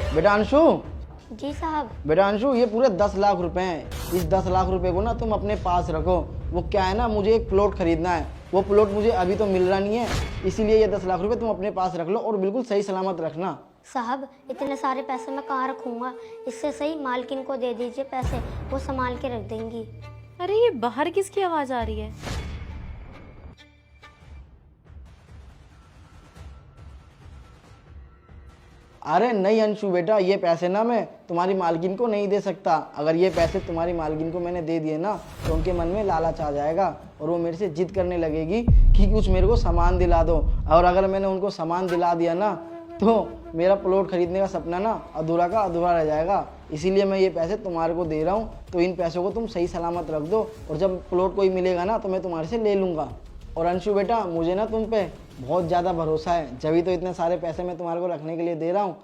बेटा अंशु, जी साहब। बेटा अंशु, ये पूरे 10 लाख रुपए हैं। इस 10 लाख रुपए को ना तुम अपने पास रखो। वो क्या है ना, मुझे एक प्लॉट खरीदना है। वो प्लॉट मुझे अभी तो मिल रहा नहीं है, इसीलिए ये 10 लाख रुपए तुम अपने पास रख लो और बिल्कुल सही सलामत रखना। साहब इतने सारे पैसे मैं कहाँ रखूँगा, इससे सही मालकिन को दे दीजिए पैसे, वो संभाल के रख देंगी। अरे ये बाहर किसकी आवाज आ रही है? अरे नहीं अंशु बेटा, ये पैसे ना मैं तुम्हारी मालकिन को नहीं दे सकता। अगर ये पैसे तुम्हारी मालकिन को मैंने दे दिए ना तो उनके मन में लालच आ जाएगा और वो मेरे से जिद करने लगेगी कि कुछ मेरे को सामान दिला दो। और अगर मैंने उनको सामान दिला दिया ना तो मेरा प्लॉट खरीदने का सपना ना अधूरा का अधूरा रह जाएगा। इसीलिए मैं ये पैसे तुम्हारे को दे रहा हूँ, तो इन पैसों को तुम सही सलामत रख दो और जब प्लॉट कोई मिलेगा ना तो मैं तुम्हारे से ले लूँगा। और अंशु बेटा, मुझे ना तुम पे बहुत ज़्यादा भरोसा है, जभी तो इतने सारे पैसे मैं तुम्हारे को रखने के लिए दे रहा हूँ।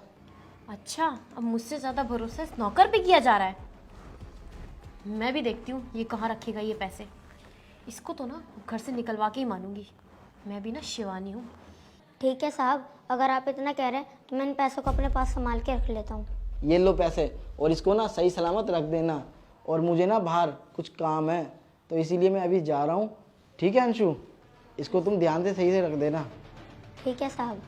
अच्छा, अब मुझसे ज्यादा भरोसा इस नौकर पे किया जा रहा है। मैं भी देखती हूँ ये कहाँ रखेगा ये पैसे। इसको तो ना घर से निकलवा के ही मानूंगी। मैं भी ना शिवानी हूँ। ठीक है साहब, अगर आप इतना कह रहे हैं तो मैं इन पैसों को अपने पास संभाल के रख लेता हूँ। ये लो पैसे और इसको ना सही सलामत रख देना। और मुझे ना बाहर कुछ काम है तो इसीलिए मैं अभी जा रहा हूँ। ठीक है अंशु, इसको तुम ध्यान से सही से रख देना। ठीक है साहब।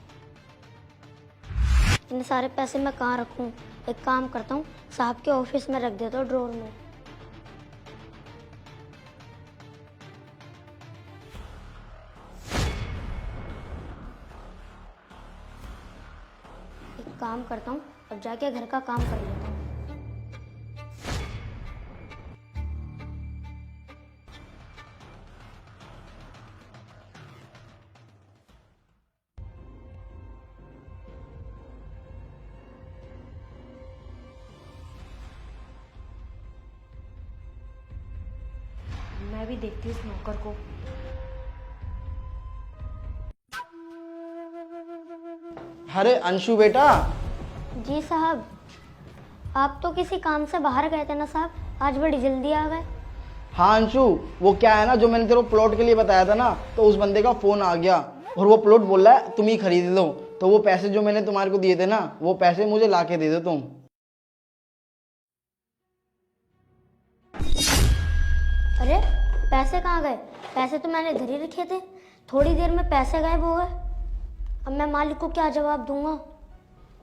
इतने सारे पैसे मैं कहाँ रखूँ, एक काम करता हूँ, साहब के ऑफिस में रख देता हूँ, ड्रॉर में। एक काम करता हूँ, अब जाके घर का काम कर लेता हूँ। मैं भी देखती हूँ इस नौकर को। अरे अंशु बेटा। जी साहब, आप तो किसी काम से बाहर गए थे ना साहब, आज बड़ी जल्दी आ गए। हाँ अंशु, वो क्या है ना, जो मैंने तेरे को प्लॉट के लिए बताया था ना, तो उस बंदे का फ़ोन आ गया और वो प्लॉट बोल रहा है तुम ही खरीद लो। तो वो पैसे जो मैंने तुम्हारे को दिए थे ना, वो पैसे मुझे ला के दे दो तुम। अरे पैसे कहाँ गए? पैसे तो मैंने इधर ही रखे थे, थोड़ी देर में पैसे गायब हो गए। अब मैं मालिक को क्या जवाब दूंगा?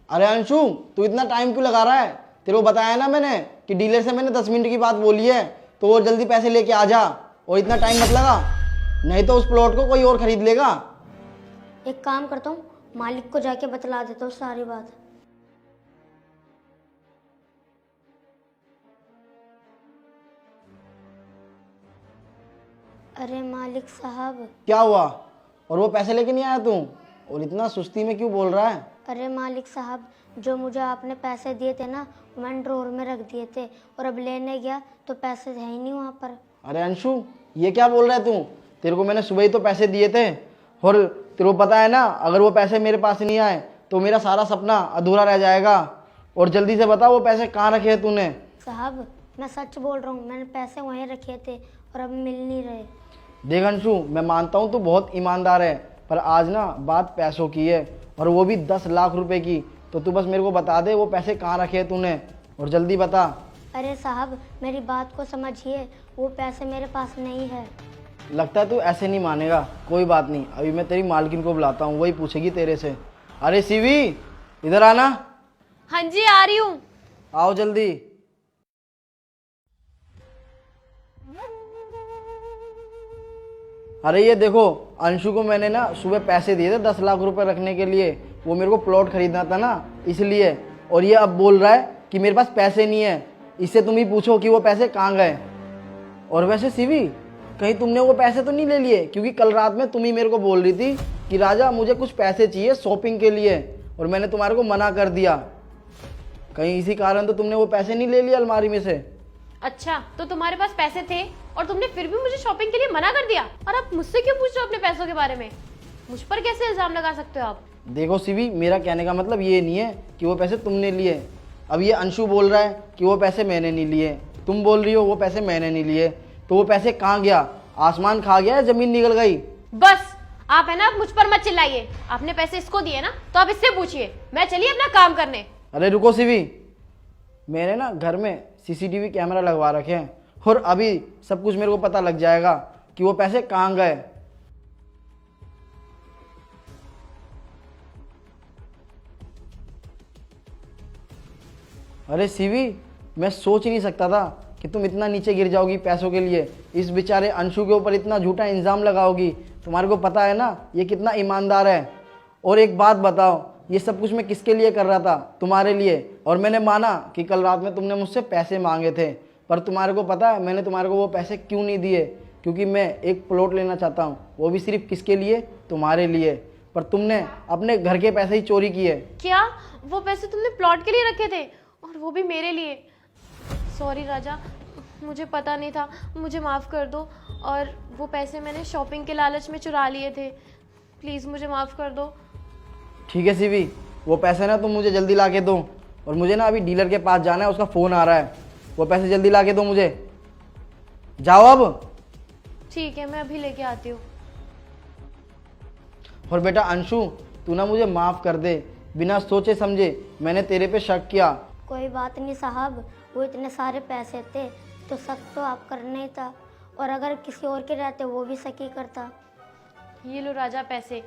अरे अंशु, तू इतना टाइम क्यों लगा रहा है? तेरे को बताया ना मैंने कि डीलर से मैंने 10 मिनट की बात बोली है, तो वो जल्दी पैसे लेके आ जा और इतना टाइम मत लगा, नहीं तो उस प्लॉट को कोई और खरीद लेगा। एक काम करता हूँ, मालिक को जाके बतला देता हूँ सारी बात। अरे मालिक साहब। क्या हुआ? और वो पैसे लेके नहीं आया तू? और इतना सुस्ती में क्यों बोल रहा है? अरे मालिक साहब, जो मुझे आपने पैसे दिए थे ना, मैंने ड्रॉर में रख दिए थे और अब लेने गया तो पैसे है ही नहीं वहाँ पर। अरे अंशु, ये क्या बोल रहा है तू? तेरे को मैंने सुबह ही तो पैसे दिए थे और तेरे को पता है ना, अगर वो पैसे मेरे पास नहीं आए तो मेरा सारा सपना अधूरा रह जाएगा। और जल्दी से बता वो पैसे कहाँ रखे हैं तूने? साहब मैं सच बोल रहा हूँ, मैंने पैसे वहीं रखे थे और अब मिल नहीं रहे। देख अंशु, मैं मानता हूँ तू बहुत ईमानदार है, पर आज ना बात पैसों की है और वो भी 10 लाख रुपए की। तो तू बस मेरे को बता दे वो पैसे कहाँ रखे हैं तूने, और जल्दी बता। अरे साहब मेरी बात को समझिए, वो पैसे मेरे पास नहीं है। लगता है तू ऐसे नहीं मानेगा। कोई बात नहीं, अभी मैं तेरी मालकिन को बुलाता हूँ, वही पूछेगी तेरे से। अरे सीवी, इधर आना। हाँ जी, आ रही हूँ। आओ जल्दी। अरे ये देखो, अंशु को मैंने ना सुबह पैसे दिए थे 10 लाख रुपए रखने के लिए, वो मेरे को प्लॉट खरीदना था ना इसलिए। और ये अब बोल रहा है कि मेरे पास पैसे नहीं है। इससे तुम ही पूछो कि वो पैसे कहाँ गए। और वैसे सीवी, कहीं तुमने वो पैसे तो नहीं ले लिए? क्योंकि कल रात में तुम ही मेरे को बोल रही थी कि राजा मुझे कुछ पैसे चाहिए शॉपिंग के लिए, और मैंने तुम्हारे को मना कर दिया। कहीं इसी कारण तो तुमने वो पैसे नहीं ले लिए अलमारी में से? अच्छा, तो तुम्हारे पास पैसे थे और तुमने फिर भी मुझे शॉपिंग के लिए मना कर दिया, और आप मुझसे क्यों पूछ रहे हो अपने पैसों के बारे में? मुझ पर कैसे इल्जाम लगा सकते हो आप? देखो सीवी, मेरा कहने का मतलब ये नहीं है कि वो पैसे तुमने लिए। अब ये अंशु बोल रहा है कि वो पैसे मैंने नहीं लिए, तुम बोल रही हो वो पैसे मैंने नहीं लिए, तो वो पैसे कहाँ गया? आसमान खा गया या जमीन निकल गई? बस आप है ना, आप मुझ पर मत चिल्लाइए। आपने पैसे इसको दिए ना, तो आप इससे पूछिए। मैं चलिए अपना काम करने। अरे रुको सिवी, मैंने ना घर में सीसीटीवी कैमरा लगवा रखे हैं और अभी सब कुछ मेरे को पता लग जाएगा कि वो पैसे कहाँ गए। अरे सीवी, मैं सोच ही नहीं सकता था कि तुम इतना नीचे गिर जाओगी पैसों के लिए, इस बेचारे अंशु के ऊपर इतना झूठा इल्ज़ाम लगाओगी। तुम्हारे को पता है ना ये कितना ईमानदार है। और एक बात बताओ, ये सब कुछ मैं किसके लिए कर रहा था? तुम्हारे लिए। और मैंने माना कि कल रात में तुमने मुझसे पैसे मांगे थे, पर तुम्हारे को पता है मैंने तुम्हारे को वो पैसे क्यों नहीं दिए? क्योंकि मैं एक प्लॉट लेना चाहता हूँ, वो भी सिर्फ किसके लिए? तुम्हारे लिए। पर तुमने अपने घर के पैसे ही चोरी किए। क्या वो पैसे तुमने प्लॉट के लिए रखे थे, और वो भी मेरे लिए? सॉरी राजा, मुझे पता नहीं था, मुझे माफ़ कर दो। और वो पैसे मैंने शॉपिंग के लालच में चुरा लिए थे, प्लीज़ मुझे माफ़ कर दो। ठीक है सीवी, वो पैसे ना तुम मुझे जल्दी ला के दो, और मुझे ना अभी डीलर के पास जाना है, उसका फ़ोन आ रहा है। वो पैसे जल्दी ला के दो मुझे। जाओ अब। ठीक है, मैं अभी लेके आती हूँ। और बेटा अंशु, तू ना मुझे माफ़ कर दे, बिना सोचे समझे मैंने तेरे पे शक किया। कोई बात नहीं साहब, वो इतने सारे पैसे थे तो शक तो आप करना ही था, और अगर किसी और के रहते वो भी शक ही करता। ये लो राजा पैसे।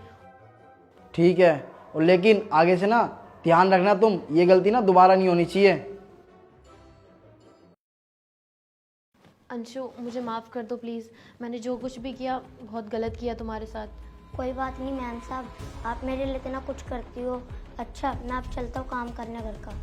ठीक है, और लेकिन आगे से ना ध्यान रखना, तुम ये गलती ना दोबारा नहीं होनी चाहिए। अंशु, मुझे माफ़ कर दो प्लीज़, मैंने जो कुछ भी किया बहुत गलत किया तुम्हारे साथ। कोई बात नहीं मैम साहब, आप मेरे लिए इतना कुछ करती हो। अच्छा, मैं अब चलता हूँ काम करने घर का।